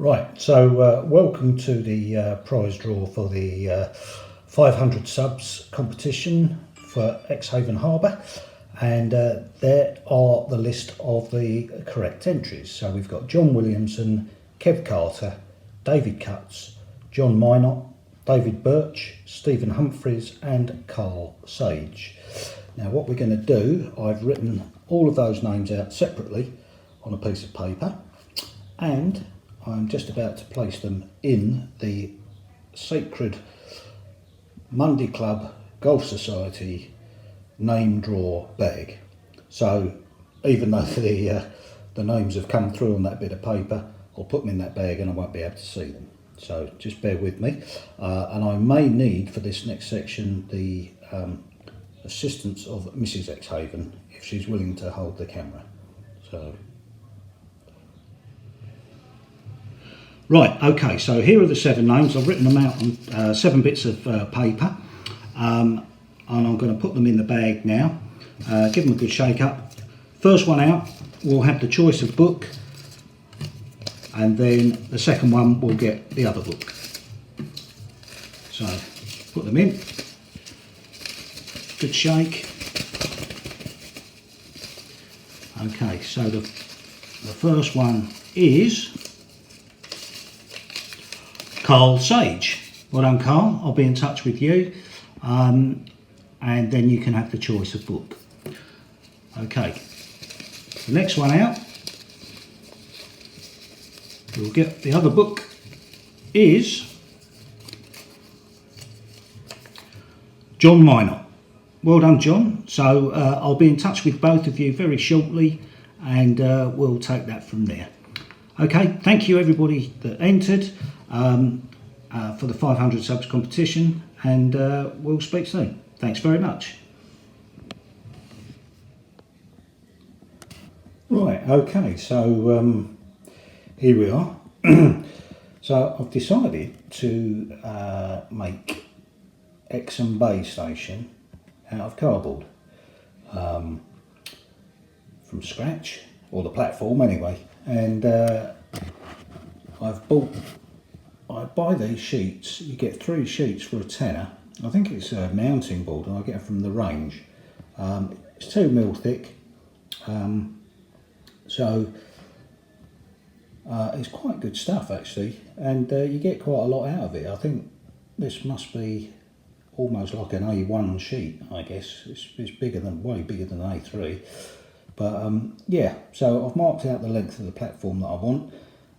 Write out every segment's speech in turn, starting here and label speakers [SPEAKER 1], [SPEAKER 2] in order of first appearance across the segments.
[SPEAKER 1] Right, so welcome to the prize draw for the 500 subs competition for Exehaven Harbour, and there are the list of the correct entries. So we've got John Williamson, Kev Carter, David Cutts, John Minot, David Birch, Stephen Humphreys and Carl Sage. Now what we're going to do, I've written all of those names out separately on a piece of paper, and I'm just about to place them in the sacred Monday Club Golf Society name draw bag. So even though the names have come through on that bit of paper, I'll put them in that bag and I won't be able to see them. So just bear with me. And I may need for this next section the assistance of Mrs. Exehaven if she's willing to hold the camera. So. Right, okay, so here are the 7 names. I've written them out on 7 bits of paper, and I'm going to put them in the bag now. Give them a good shake up. First one out will have the choice of book, and then the second one will get the other book. So put them in, good shake. Okay, so the first one is Carl Sage. Well done, Carl. I'll be in touch with you, and then you can have the choice of book. Okay, the next one out, you'll get the other book, is John Minot. Well done, John. So I'll be in touch with both of you very shortly, and we'll take that from there. Okay, thank you everybody that entered for the 500 subs competition, and we'll speak soon. Thanks very much. Right, okay, so here we are. So I've decided to make Exham Bay Station out of cardboard from scratch, or the platform anyway, and I buy these sheets. You get 3 sheets for a tenner. I think it's a mounting board, and I get it from the range. It's 2 mil thick, so it's quite good stuff actually, and you get quite a lot out of it. I think this must be almost like an A1 sheet, I guess. It's bigger than, way bigger than A3, but yeah, so I've marked out the length of the platform that I want,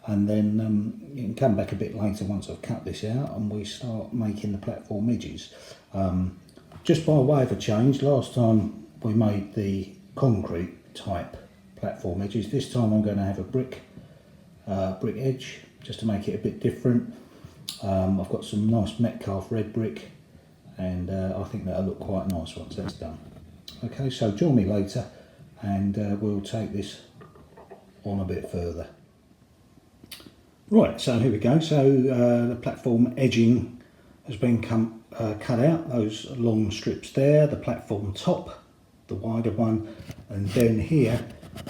[SPEAKER 1] and then you can come back a bit later once I've cut this out and we start making the platform edges. Just by way of a change, last time we made the concrete type platform edges. This time I'm going to have a brick edge, just to make it a bit different. I've got some nice Metcalf red brick, and I think that'll look quite nice once that's done. Okay, so join me later and we'll take this on a bit further. Right, so here we go. So the platform edging has been cut out, those long strips there, the platform top, the wider one, and then here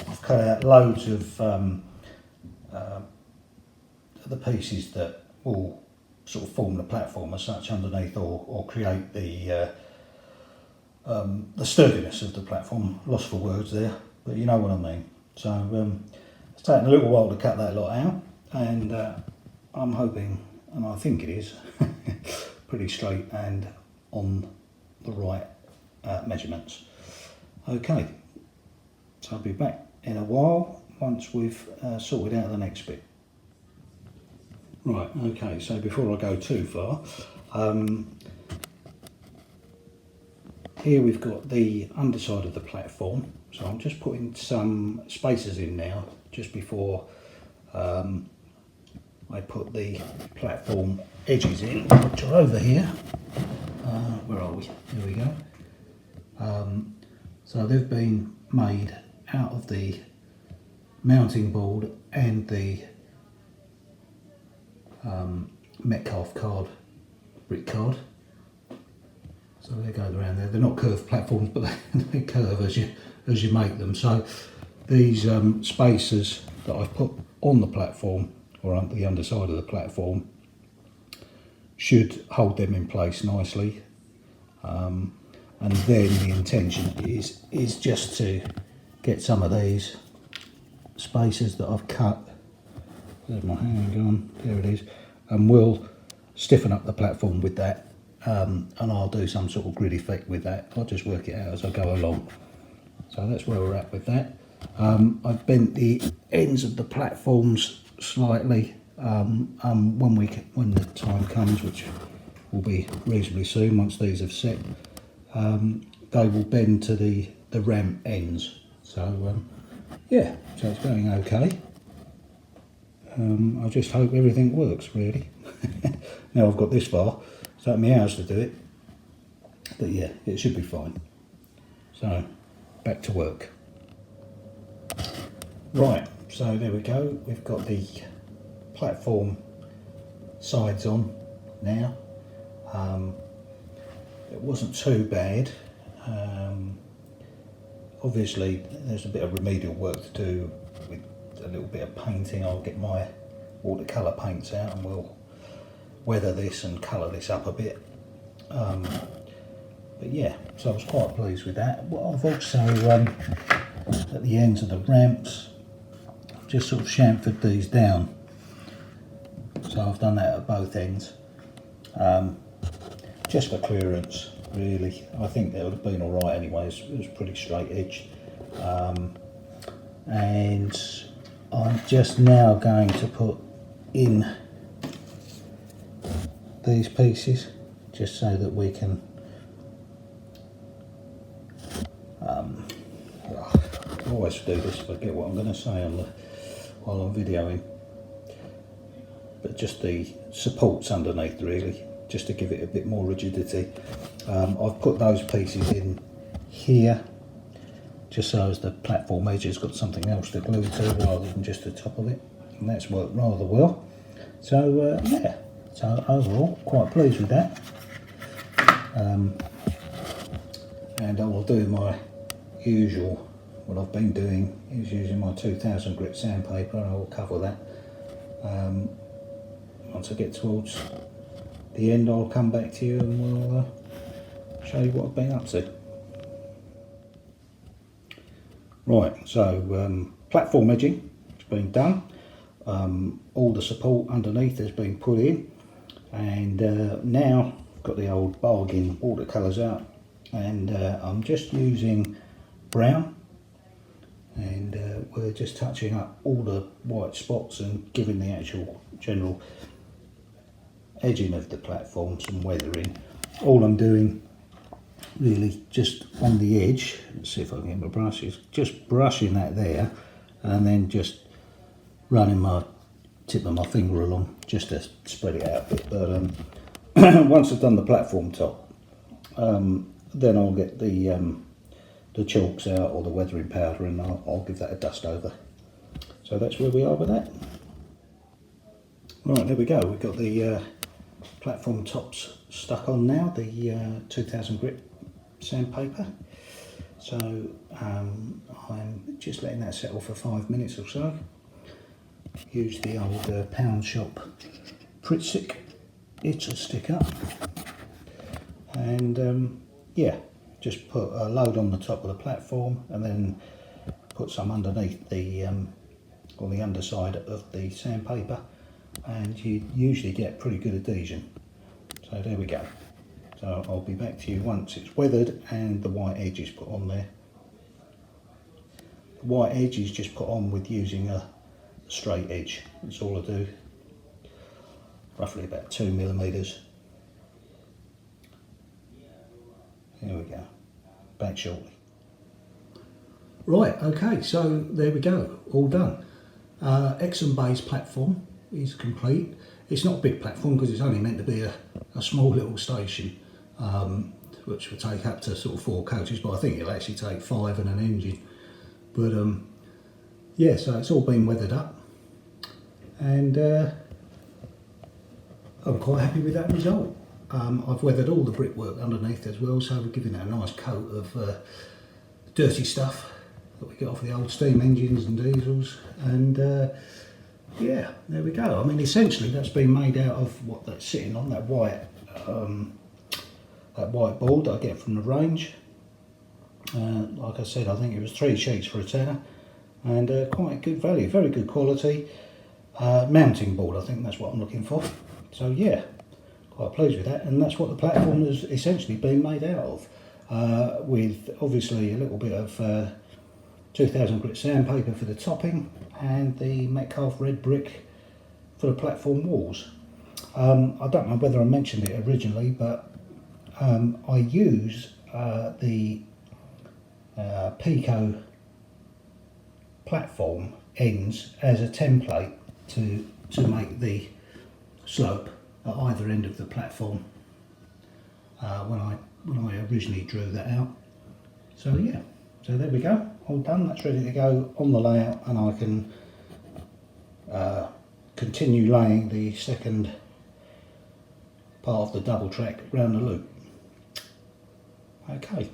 [SPEAKER 1] I've cut out loads of the pieces that will sort of form the platform as such underneath, or create the sturdiness of the platform. Lost for words there, but you know what I mean. So it's taken a little while to cut that lot out, and I'm hoping, and I think it is, pretty straight and on the right measurements. Okay, so I'll be back in a while once we've sorted out the next bit. Right, okay, so before I go too far, here we've got the underside of the platform, so I'm just putting some spacers in now just before I put the platform edges in, which are over here. Where are we? Here we go. So they've been made out of the mounting board and the Metcalf card, brick card. So they go around there. They're not curved platforms, but they curve as you make them. So these spacers that I've put on the platform or on the underside of the platform should hold them in place nicely. And then the intention is just to get some of these spaces that I've cut. There's my hand gone, there it is, and we'll stiffen up the platform with that, and I'll do some sort of grid effect with that. I'll just work it out as I go along. So that's where we're at with that. I've bent the ends of the platforms slightly, when the time comes, which will be reasonably soon once these have set, they will bend to the ramp ends. So yeah, so it's going okay. I just hope everything works really. Now I've got this far, it's taken me hours to do it, but yeah, it should be fine. So back to work. Right, so there we go, we've got the platform sides on now. It wasn't too bad. Obviously there's a bit of remedial work to do with a little bit of painting. I'll get my watercolour paints out and we'll weather this and colour this up a bit. But yeah, so I was quite pleased with that. What I've also, at the ends of the ramps, I've just sort of chamfered these down. So I've done that at both ends, just for clearance really. I think that would have been alright anyways, it was pretty straight edged. And I'm just now going to put in these pieces, just so that we can, I always do this, forget what I'm going to say while I'm videoing. But just the supports underneath really, just to give it a bit more rigidity. I've put those pieces in here, just so as the platform edge has got something else to glue to rather than just the top of it, and that's worked rather well. So yeah, so overall quite pleased with that. And I will do my usual, what I've been doing is using my 2000 grit sandpaper, and I will cover that. Once I get towards the end, I'll come back to you and we'll show you what I've been up to. Right, so platform edging has been done. All the support underneath has been put in, and now I've got the old bargain watercolours out, and I'm just using brown, and we're just touching up all the white spots and giving the actual general edging of the platform some weathering. All I'm doing really just on the edge, let's see if I can get my brushes, just brushing that there, and then just running my tip of my finger along just to spread it out a bit. But once I've done the platform top, then I'll get the chalks out or the weathering powder, and I'll give that a dust over. So that's where we are with that. Right, there we go, we've got the platform tops stuck on now, the 2000 grit sandpaper. So I'm just letting that settle for 5 minutes or so. Use the old pound shop Pritzk itcher sticker, and yeah, just put a load on the top of the platform and then put some underneath the on the underside of the sandpaper, and you usually get pretty good adhesion. So there we go. So I'll be back to you once it's weathered and the white edge is put on there. The white edge is just put on with using a straight edge. That's all I do. Roughly about 2 millimeters. There we go. Back shortly. Right, okay, so there we go, all done. Exham Bay's platform is complete. It's not a big platform because it's only meant to be a small little station, which will take up to sort of 4 coaches, but I think it'll actually take 5 and an engine. But yeah, so it's all been weathered up, and I'm quite happy with that result. I've weathered all the brickwork underneath as well, so we're giving it a nice coat of dirty stuff that we get off the old steam engines and diesels, and yeah, there we go. I mean, essentially that's been made out of what that's sitting on, that white board that I get from the range. Like I said, I think it was 3 sheets for a tenner, and quite good value, very good quality. Mounting board, I think that's what I'm looking for. So yeah, quite pleased with that, and that's what the platform has essentially been made out of, with obviously a little bit of 2000 grit sandpaper for the topping and the Metcalfe red brick for the platform walls. I don't know whether I mentioned it originally, but I use the Pico platform ends as a template to make the slope at either end of the platform when I originally drew that out. So yeah, so there we go, all done. That's ready to go on the layout, and I can continue laying the second part of the double track round the loop. Okay.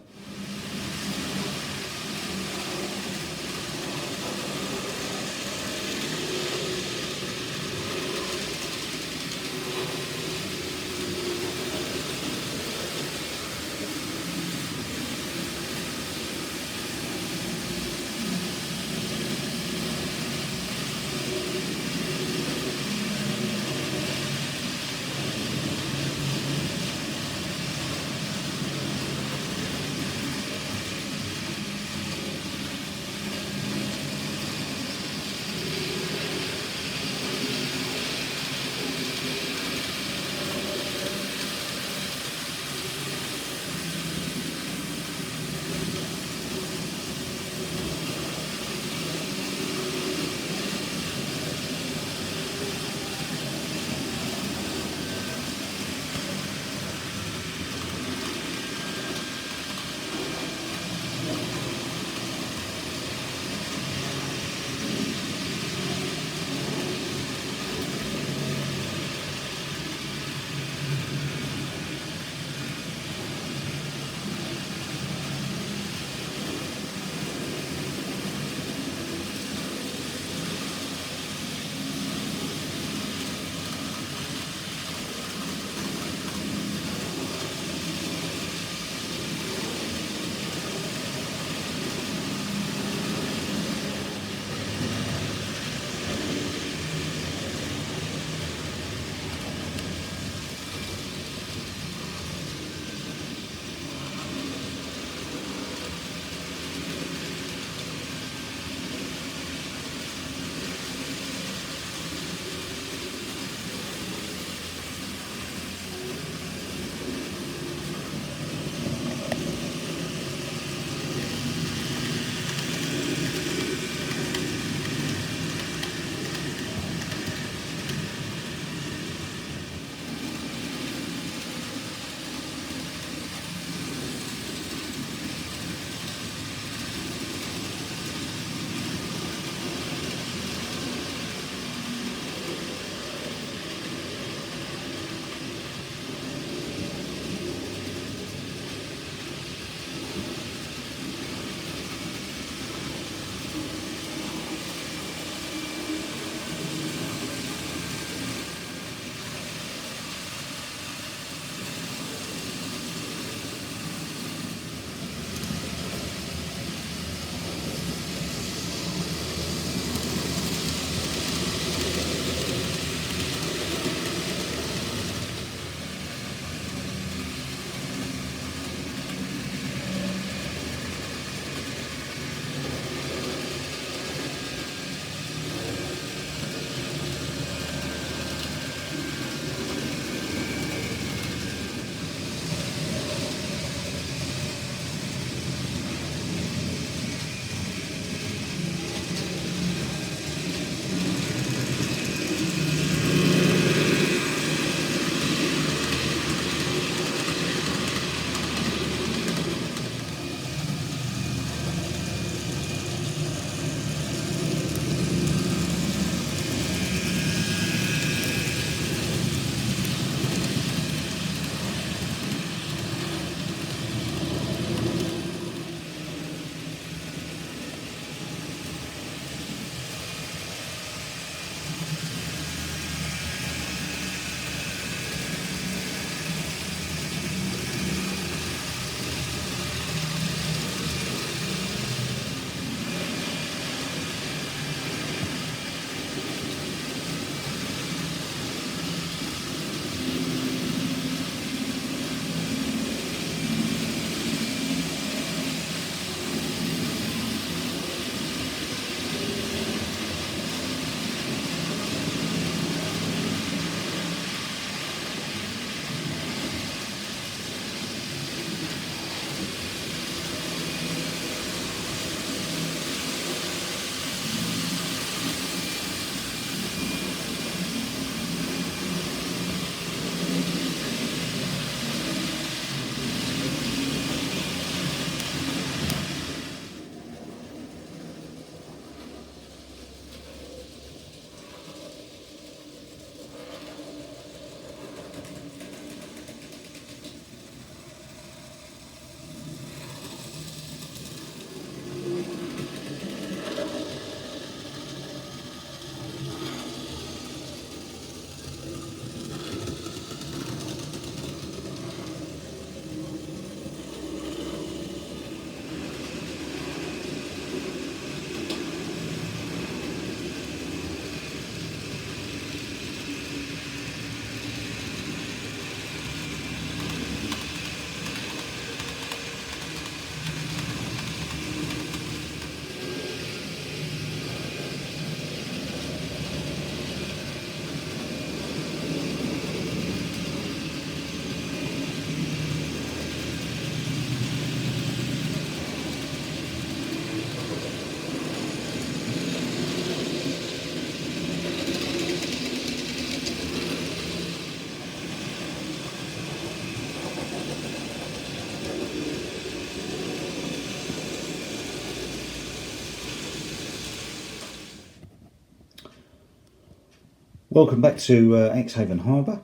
[SPEAKER 1] Welcome back to Exehaven Harbour,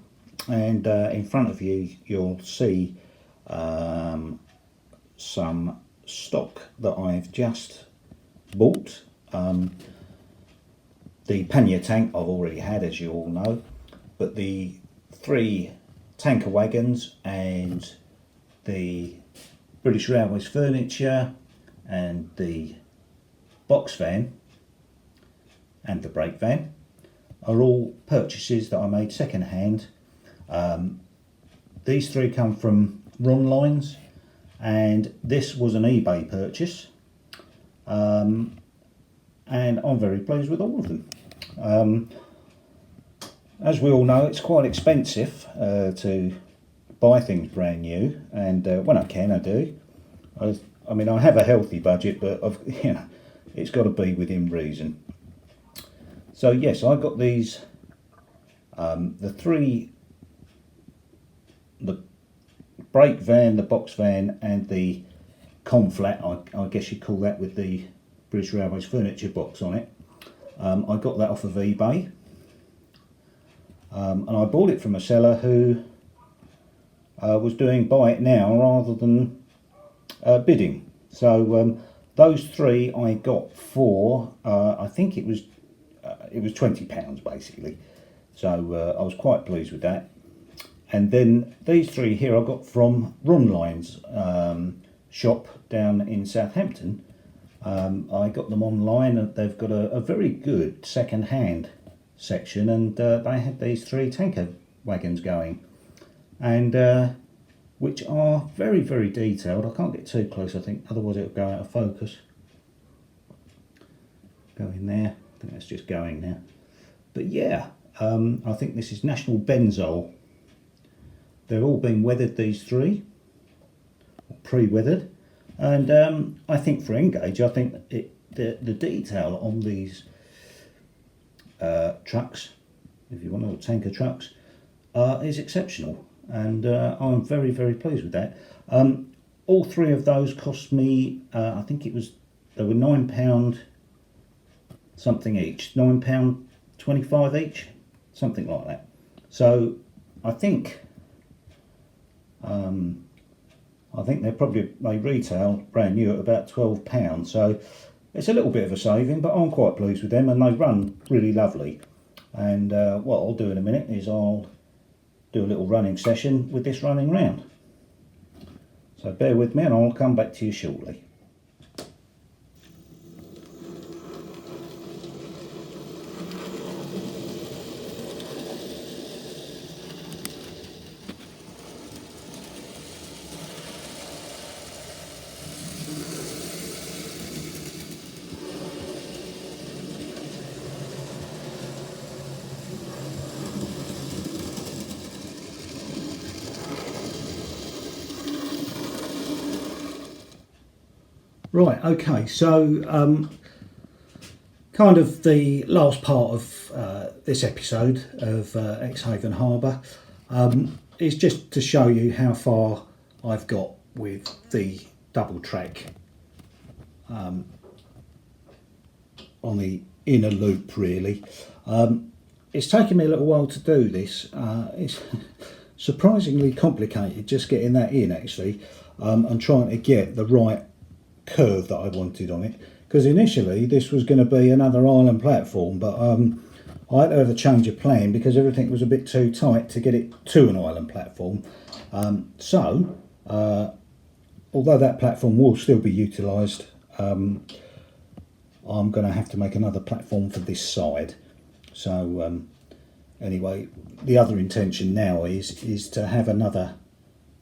[SPEAKER 1] and in front of you you'll see some stock that I've just bought. The pannier tank I've already had, as you all know, but the 3 tanker wagons and the British Railways furniture and the box van and the brake van are all purchases that I made second hand. These 3 come from Run Lines, and this was an eBay purchase, and I'm very pleased with all of them. As we all know, it's quite expensive to buy things brand new, and when I can, I do. I mean, I have a healthy budget, but it's got to be within reason. So yes, I got these, the 3, the brake van, the box van and the conflat, I guess you'd call that, with the British Railways furniture box on it. I got that off of eBay, and I bought it from a seller who was doing buy it now rather than bidding. So those 3 I got for, I think it was £20 basically, so I was quite pleased with that. And then these 3 here I got from Run Lines shop down in Southampton. I got them online, and they've got a very good second hand section, and they had these 3 tanker wagons going, and which are very, very detailed. I can't get too close, I think, otherwise it'll go out of focus. Go in there. I think that's just going now. But yeah, I think this is National Benzol. They've all been weathered, these 3, pre-weathered, and I think for Engage, I think the detail on these trucks, if you want to know, tanker trucks, is exceptional, and I'm very, very pleased with that. All 3 of those cost me, I think they were £9 something each, £9.25 each, something like that. So I think they retail brand new at about £12. So it's a little bit of a saving, but I'm quite pleased with them, and they run really lovely. And what I'll do in a minute is I'll do a little running session with this running round. So bear with me and I'll come back to you shortly. Right, okay, so kind of the last part of this episode of Exehaven Harbour is just to show you how far I've got with the double track on the inner loop, really. It's taken me a little while to do this. It's surprisingly complicated just getting that in, actually, and trying to get the right curve that I wanted on it, because initially this was going to be another island platform, but I had to have a change of plan because everything was a bit too tight to get it to an island platform. So although that platform will still be utilised, I'm going to have to make another platform for this side. So anyway, the other intention now is to have another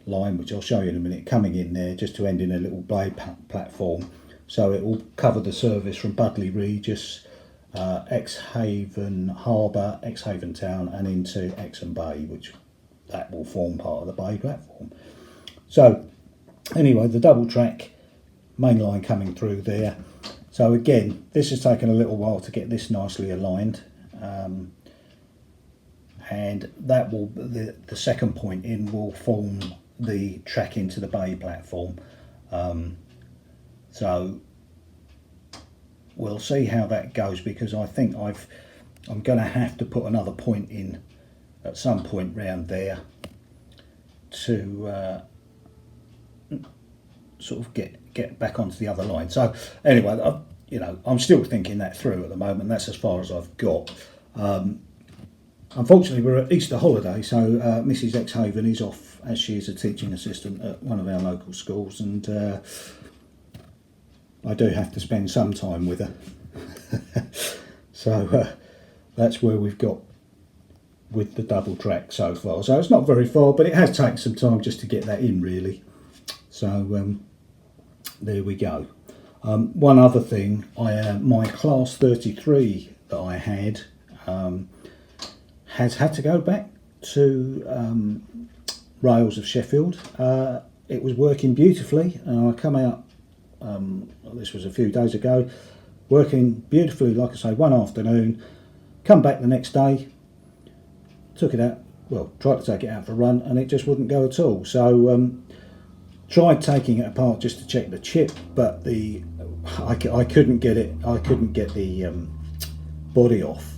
[SPEAKER 1] line, which I'll show you in a minute, coming in there just to end in a little blade platform, so it will cover the service from Budleigh Regis, Exehaven Harbour, Exehaven Town, and into Exham Bay, which that will form part of the bay platform. So anyway, the double track main line coming through there. So again, this has taken a little while to get this nicely aligned, and that will, the second point in will form the track into the bay platform. So we'll see how that goes, because I think I've I'm going to have to put another point in at some point round there to sort of get back onto the other line. So anyway, I'm still thinking that through at the moment. That's as far as I've got. Unfortunately, we're at Easter holiday, so Mrs. Exehaven is off, as she is a teaching assistant at one of our local schools, and I do have to spend some time with her. So that's where we've got with the double track so far. So it's not very far, but it has taken some time just to get that in, really. So there we go. One other thing, my class 33 that I had has had to go back to Rails of Sheffield. It was working beautifully, and I come out, this was a few days ago, working beautifully, like I say, one afternoon, come back the next day, took it out, well, tried to take it out for a run, and it just wouldn't go at all. So tried taking it apart just to check the chip, but I couldn't get it. I couldn't get the body off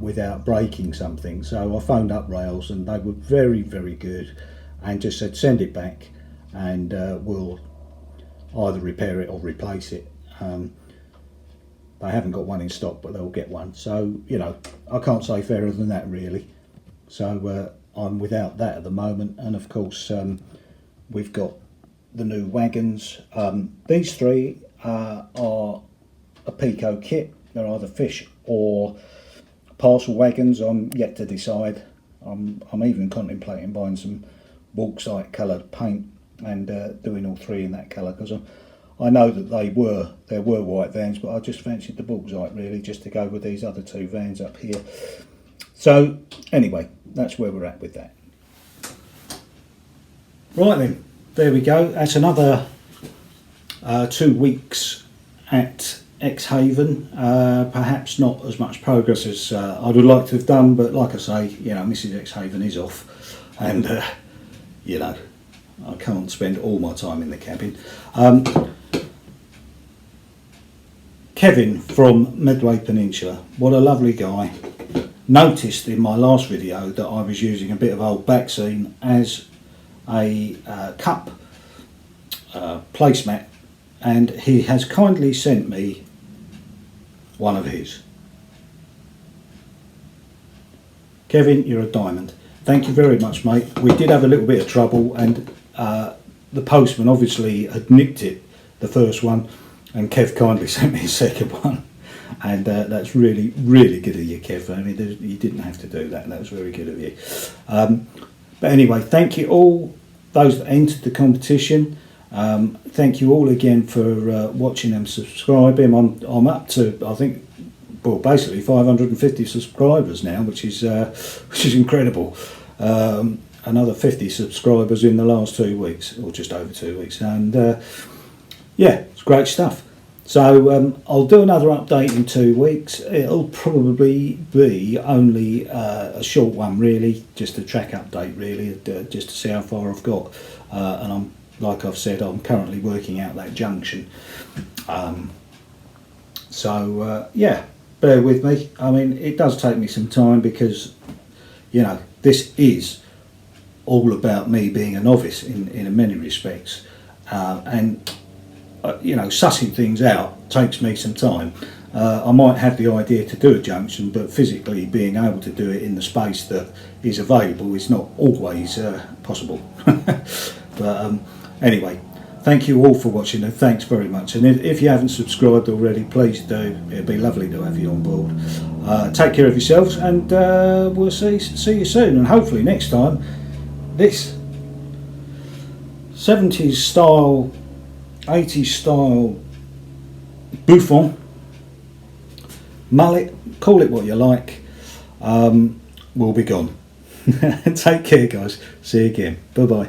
[SPEAKER 1] without breaking something. So I phoned up Rails, and they were very, very good, and just said send it back, and we'll either repair it or replace it. They haven't got one in stock, but they'll get one. So I can't say fairer than that, really. So I'm without that at the moment, and of course we've got the new wagons. These three are a Pico kit. They're either fish or parcel wagons. I'm yet to decide. I'm even contemplating buying some bauxite coloured paint and doing all three in that colour, because I know that there were white vans, but I just fancied the bauxite, really, just to go with these other two vans up here. So anyway, that's where we're at with that. Right then, there we go. That's another 2 weeks at Exehaven. Perhaps not as much progress as I would like to have done, but like I say, Mrs. Exehaven is off, and I can't spend all my time in the cabin. Kevin from Medway Peninsula, what a lovely guy. Noticed in my last video that I was using a bit of old backseam as a cup placemat, and he has kindly sent me one of his. Kevin, you're a diamond. Thank you very much, mate. We did have a little bit of trouble, and the postman obviously had nicked it, the first one, and Kev kindly sent me a second one, and that's really, really good of you, Kev. I mean, you didn't have to do that, and that was very good of you. But anyway, thank you all, those that entered the competition. Thank you all again for watching and subscribing. I'm up to, I think, well, basically 550 subscribers now, which is incredible. Another 50 subscribers in the last 2 weeks, or just over 2 weeks, and yeah, it's great stuff. So I'll do another update in 2 weeks. It'll probably be only a short one, really, just a track update, really, just to see how far I've got. And like I've said, I'm currently working out that junction. Yeah, bear with me. I mean, it does take me some time, because this is all about me being a novice in many respects, and sussing things out takes me some time. I might have the idea to do a junction, but physically being able to do it in the space that is available is not always possible. But anyway, thank you all for watching, and thanks very much. And if you haven't subscribed already, please do. It'd be lovely to have you on board. Take care of yourselves, and we'll see you soon. And hopefully next time, this 70s style, 80s style bouffant, mullet, call it what you like, will be gone. Take care, guys. See you again. Bye bye.